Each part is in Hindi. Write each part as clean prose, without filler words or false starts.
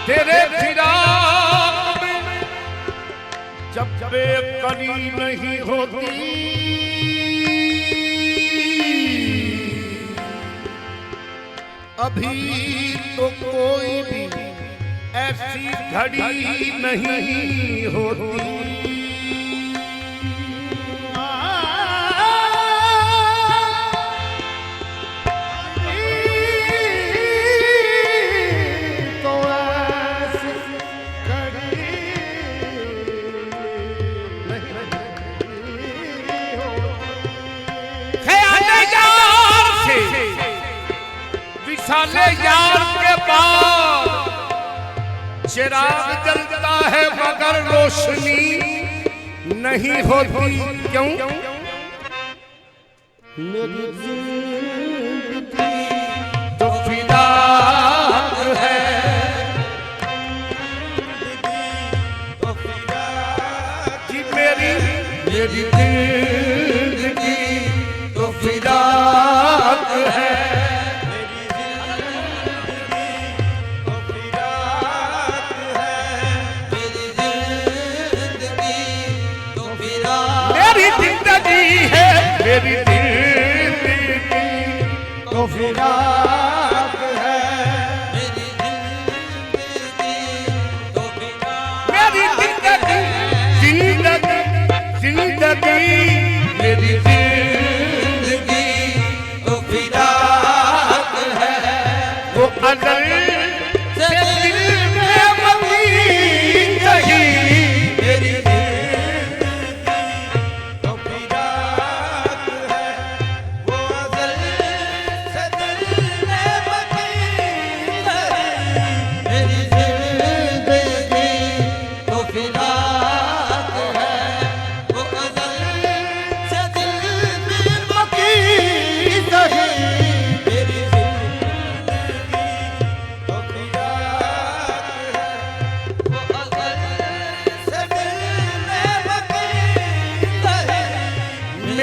तेरे फिराक में जब बेकरी नहीं होती, अभी तो कोई भी ऐसी घड़ी नहीं होती। साले यार के बाद चिराग जलता है मगर रोशनी नहीं होती। क्यों? मेरी जिंदगी तो फिदा है, कि मेरी जिंदगी तो फिदा है। मेरी जिंदगी तो फिराक है, मेरी जिंदगी तो फिराक, मेरी जिंदगी मेरी जिंदगी तो फिराक है। वो अज़ल से दिल में बसी रही, मेरी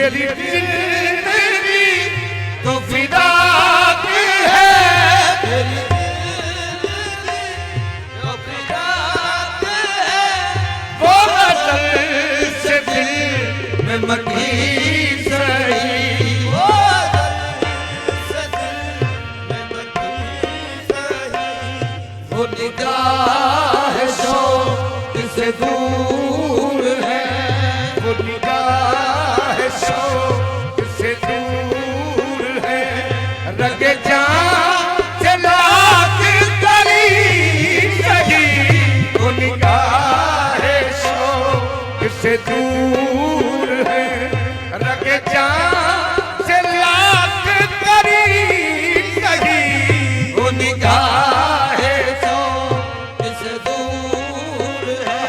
मेरी जिंदगी तो फिदा है, मेरी जिंदगी तो फिदा है। वो अज़ल से दिल में मटी सही, वो अज़ल से दिल में मटी सही। वो निगाह शौक़ से दूर है, वो निगाह शौक़ से दूर है। रगे जान से लाख करीब सही, वो निगाह शौक़ से दूर है। रगे जान से लाख करीब सही, वो निगाह शौक़ से दूर है।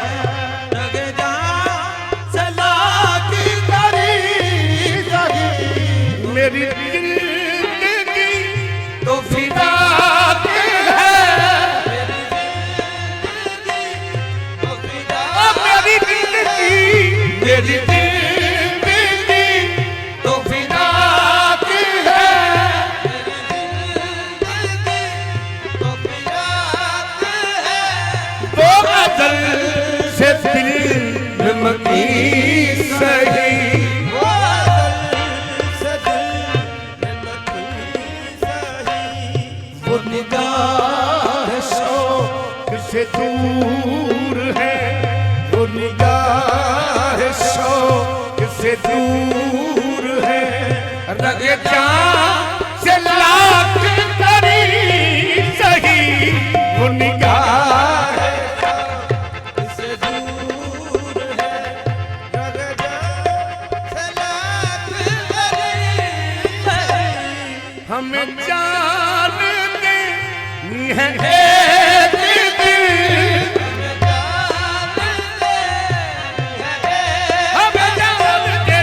रगे जान से लाख करीब सही, मेरी जिंदगी तो फिदा है, मेरी जिंदगी मेरी जिंदगी तो फिदा है। वो अज़ल से दिल में मटी सही, वो अज़ल से दिल में मटी सही। वो निगाह शौक़ से दूर है, वो निगाह शौक़ से दूर है। रगे जान से लाख करीब सही, वो निगाह से दूर है। रगे जान से लाख करीब सही, हमें जानते है एक दिल, हमें जानते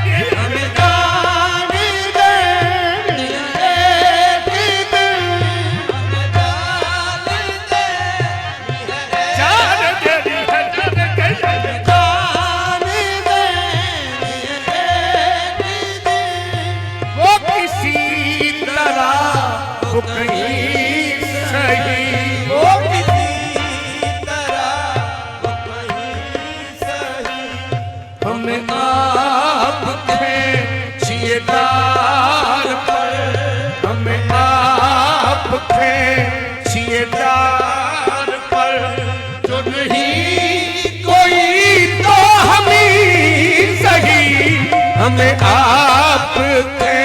हमें आपके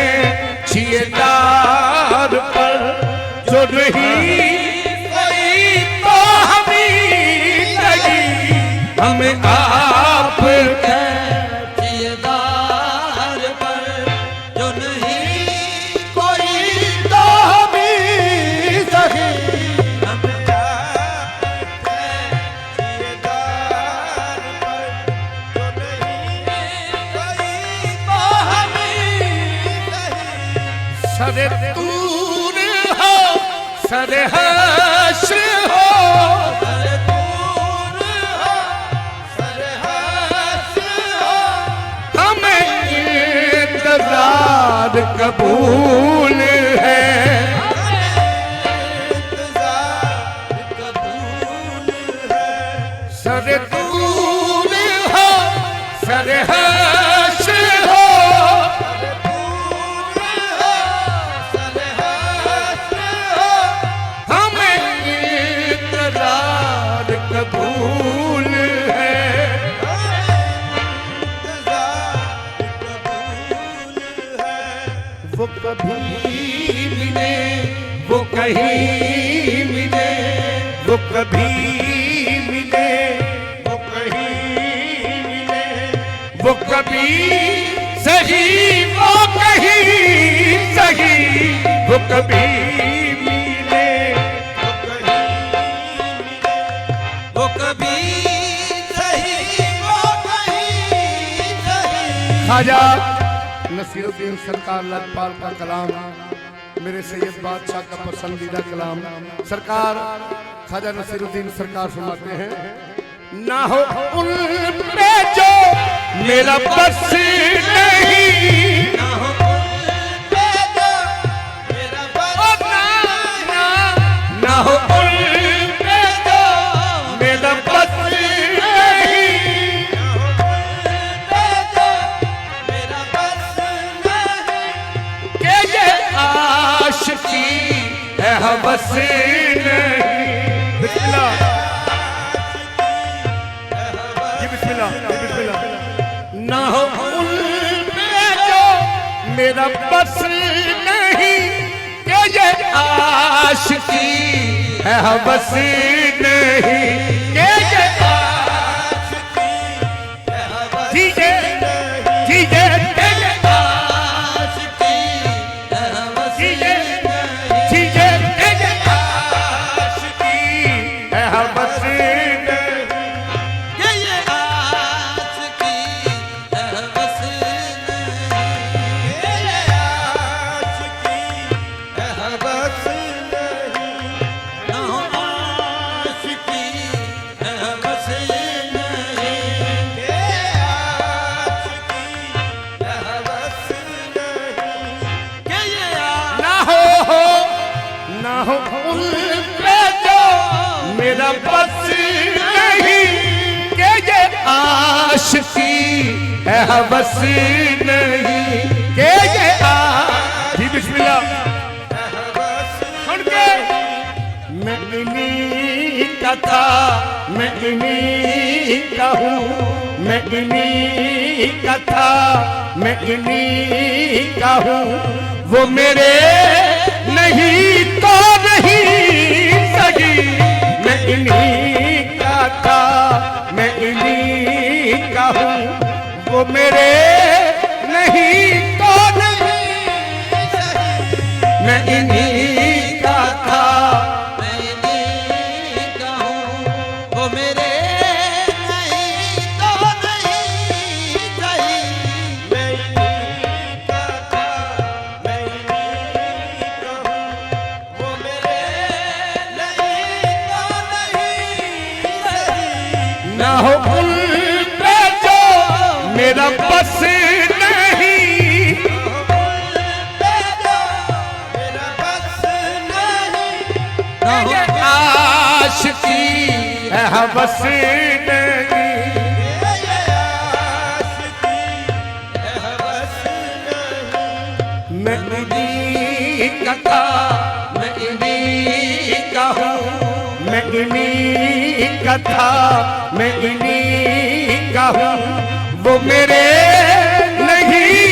छिएदार पर जो नहीं कोई तो हमें लगी, हमें आपके छिएदार पर जो नहीं कोई तो हमें सही, हमें आपके छिएदार पर जो नहीं कोई तो हमें सही। सरे तूर हो सरे हश्र हो, सरे दूर हो सरे हश्र हो, हमें इंतजार कबूल है। इंतजार कबूल है। सरे तूर हो सरे हश्र हो, सरे हश्र हो, हमें इंतजार कबूल है। वो कभी मिले वो कहीं मिले, वो कभी मिले वो कहीं मिले, वो कभी सही वो कहीं सही, वो कभी मिले वो कभी सही वो कहीं सही। ख्वाजा नसीरुद्दीन सरकार लखपाल का कलाम मेरे सैयद बादशाह का पसंदीदा कलाम। सरकार ख्वाजा नसीरुद्दीन सरकार फरमाते हैं, ना हो उन पे जो मेरा बस नहीं, ना हो उन पे जो मेरा बस ना हो उन पे जो मेरा बस नहीं, मेरा बस नहीं। के ये आशिकी है हवस नहीं। बिस्मिल्लाह जी, बिस्मिल्लाह जी, बिस्मिल्लाह। ना हो उन पे जो मेरा बस नहीं, के ये आशिकी है हवस नहीं, के ये जीजे जीजे के ये आशिकी है हवस जीजे जीजे के ये आशिकी है हवस नहीं। ये आशिकी है हवस नहीं। ये आशिकी है हवस नहीं। ना हो आशिकी है हवस नहीं। ये आशिकी है हवस नहीं। ये ना हो उन पे जो मेरा बस नहीं, के ये आशिकी है हवस नहीं, के ये जी बिस्मिल्लाह सुन के। मैं इन्हीं का था मैं इन्हीं का हूँ, मैं इन्हीं का था मैं इन्हीं का हूँ, वो मेरे नहीं तो नहीं सगी। मैं इन्हीं का था मैं इन्हीं का हूँ, वो मेरे नहीं तो नहीं सगी। मैं इन्हीं का था मैं इन्हीं का हूँ, वो मेरे नहीं तो नहीं सही। मैं इन्हीं का था, मैं इन्हीं का हूँ, वो मेरे नहीं तो नहीं सही। ना हो उन पे जो मेरा बस नहीं, मेरा बस नहीं। ना हो आशिकी है हवस नहीं। मैं इन्हीं का था मैं इन्हीं का हूँ, मैं इन्हीं का था मैं इन्हीं का हूँ, वो मेरे नहीं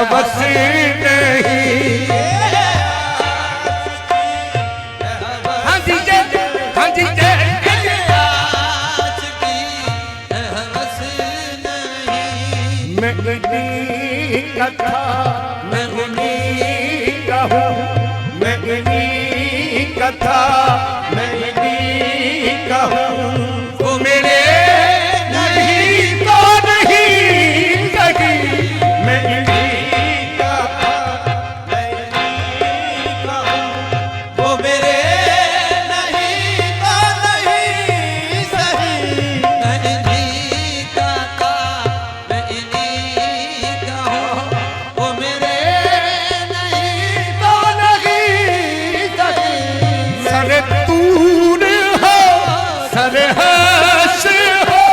हवस नहीं। हाँ जी जय, हाँ जी जय। मैं इन्हीं कथा, मैं इन्हीं कहूँ, मैं इन्हीं कथा, मैं इन्हीं कहूँ। वो मेरे नहीं तो नहीं सही, मैं इन्हीं कथा, मैं इन्हीं कहूँ। वो मेरे नहीं तो नहीं सही, मैं इन्हीं का था, मैं इन्हीं का हूँ। वो मेरे नहीं तो नहीं सही, सर तूर हो, सर हर्ष हो,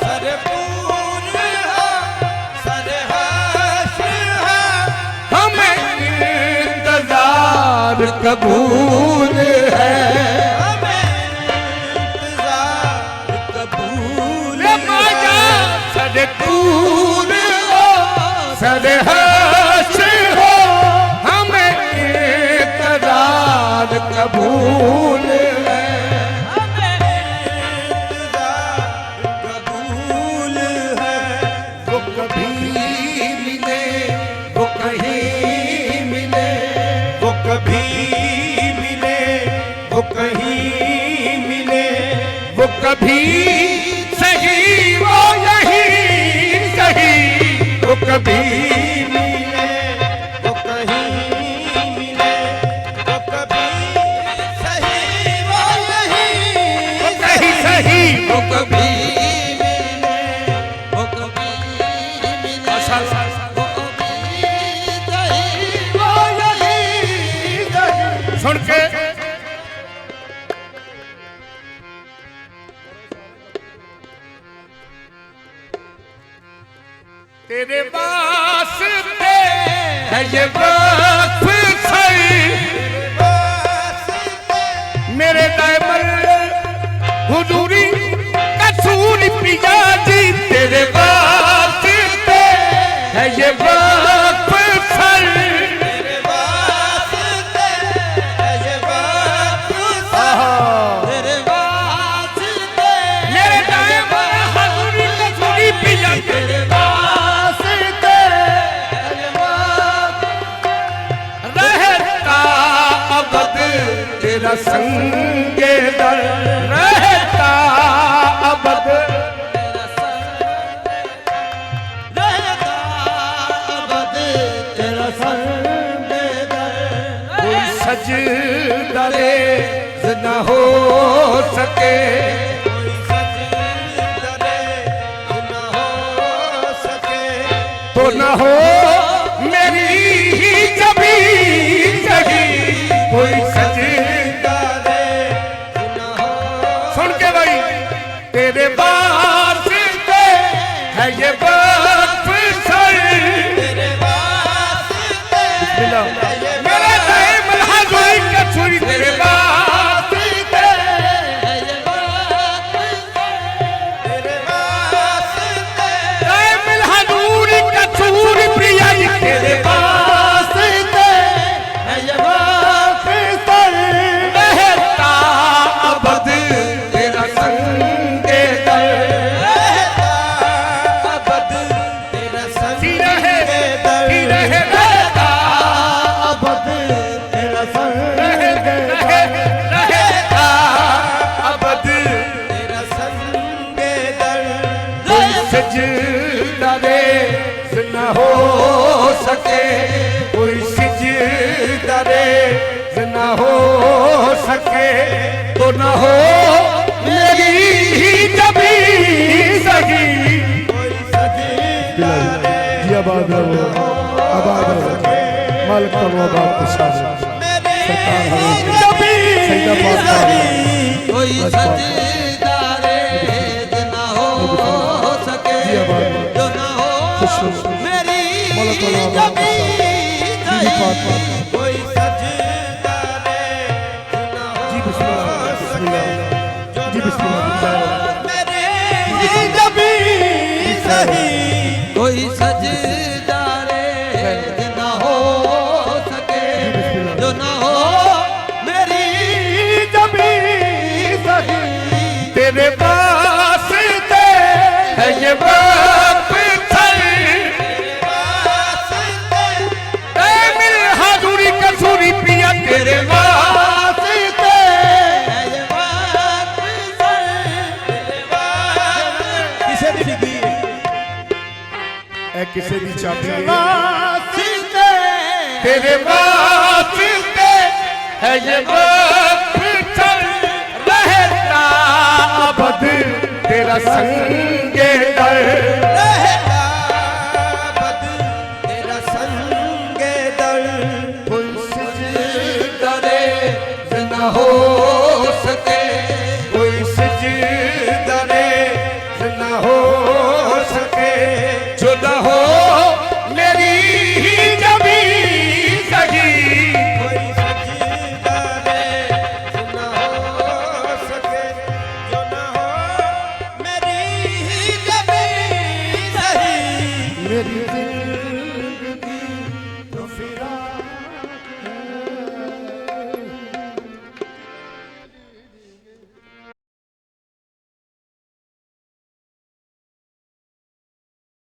सरपूर हो, सरहर्ष हो। हमें इंतजार कबूल है। हमें इंतजार कबूल रे माया सर तूर हो, सर हर्ष हो, हमें इंतजार कबूल है। हमें इंतजार कबूल है। वो कभी मिले, वो कहीं मिले, वो कभी मिले, वो कहीं मिले, वो कभी सही, वो यही सही, वो कभी मिले, वो कहीं मिले, वो कभी सही, वो यही वो कहीं सही, वो कभी मिले, वो कभी मिले, वो कभी सही, वो यही सही। सुन के तेरे वास्ते है ये वक्त सही, मेरे दामन हुजूरी कसूरी पिया जी। तेरे वास्ते है ये वक्त सही, तेरे वास्ते है ये वक्त तेरे वास्ते मेरे दामन हुजूरी कसूरी पिया। तेरे वास्ते है ये वक्त रहता अबद तेरा संगे दर, रहता अबद तेरा संग रहता अबद तेरा संग कोई सजदा रेज़ न हो सके, कोई सजदा रेज़ न हो सके, तो न हो मेरी ही जबी सही। कोई सजदा रेज़ न हो सुन के भाई, तेरे वास्ते है ये वक्त सही। तेरे वास्ते मेरा दामन हुजूरी कसूरी, तेरे वास्ते है ये वक्त तेरे वास्ते दामन हुजूरी कसूरी प्रिया जी। तेरे वास्ते है ये वक्त रहता अबद तेरा संगे दर, रहता अबद तेरा संग जी रहे, दर, जी रहे, रहता अबद तेरा संग रहता अबद। तेरा संग दर, कोई सजदा रेज़ न हो सके, कोई सजदा रेज़ न हो सके, तो न हो मेरी ही जबी सही। कोई सजदा जी आबाद रहो, आबाद रहो, मालिक का आबाद के साथ मेरे सरकार हमें जबी सजदा पाक सही, कोई सजदा रेज़ न हो सके, जी आबाद जो न हो मेरी मालिक का आबाद के जबी साथ जी पाक सही, पाक। कोई सजदा रेज़ न हो जी बिस्मिल्लाह, बिस्मिल्लाह, जी बिस्मिल्लाह। मेरे जबी सही, कोई सजदा रे तेरे वास्ते है ये वक्त मिल हाजुरी कसूरी पिया तेरे वास्ते किसे दी डिगी ए किसे दी चाबी वास्ते तेरे वास्ते है ये वक्त रहता अबद तेरा संगे दर रहता बद तेरा संगे दर कोई सजदा रे न हो